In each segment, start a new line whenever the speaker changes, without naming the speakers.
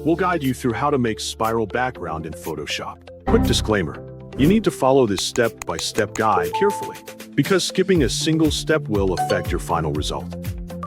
we'll guide you through how to make spiral background in Photoshop. Quick disclaimer, you need to follow this step-by-step guide carefully, because skipping a single step will affect your final result.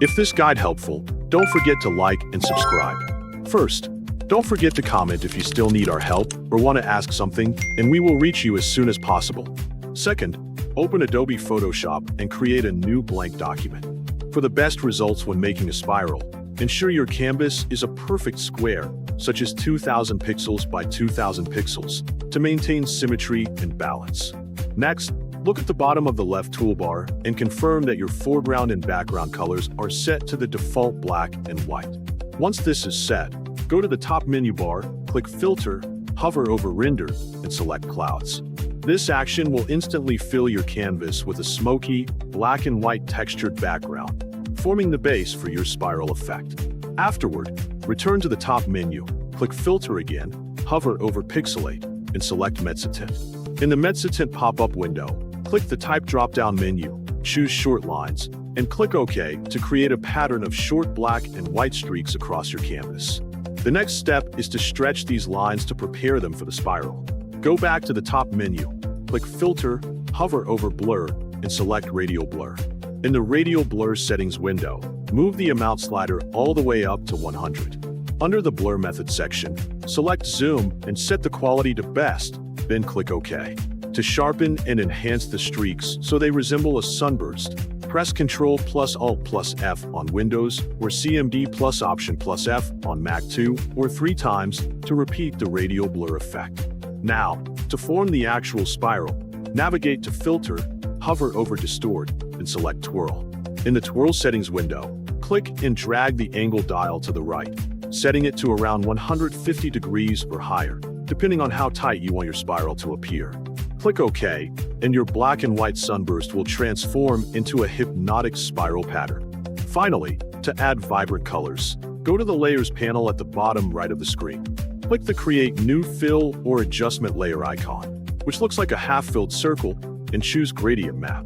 If this guide helpful, don't forget to like and subscribe. First, don't forget to comment if you still need our help or want to ask something, and we will reach you as soon as possible. Second, open Adobe Photoshop and create a new blank document. For the best results when making a spiral, ensure your canvas is a perfect square, such as 2000 pixels by 2000 pixels, to maintain symmetry and balance. Next, look at the bottom of the left toolbar and confirm that your foreground and background colors are set to the default black and white. Once this is set, go to the top menu bar, click Filter, hover over Render, and select Clouds. This action will instantly fill your canvas with a smoky, black and white textured background, forming the base for your spiral effect. Afterward, return to the top menu, click Filter again, hover over Pixelate, and select 𝗟𝗟𝗘𝗗. In the 𝗟𝗟𝗘𝗗𝗗 pop-up window, click the Type drop-down menu, choose Short Lines, and click OK to create a pattern of short black and white streaks across your canvas. The next step is to stretch these lines to prepare them for the spiral. Go back to the top menu, click Filter, hover over Blur, and select Radial Blur. In the Radial Blur settings window, move the amount slider all the way up to 100. Under the Blur Method section, select Zoom and set the quality to Best, then click OK. To sharpen and enhance the streaks so they resemble a sunburst, press Ctrl+Alt+F on Windows or CMD+Option+F on Mac 2 or 3 times to repeat the radial blur effect. Now, to form the actual spiral, navigate to Filter, hover over Distort, and select Twirl. In the Twirl settings window, click and drag the angle dial to the right, setting it to around 150 degrees or higher, depending on how tight you want your spiral to appear. Click OK, and your black and white sunburst will transform into a hypnotic spiral pattern. Finally, to add vibrant colors, go to the Layers panel at the bottom right of the screen. Click the Create New Fill or Adjustment Layer icon, which looks like a half-filled circle, and choose Gradient Map.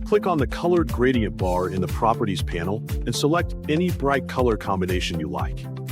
Click on the Colored Gradient bar in the Properties panel and select any bright color combination you like.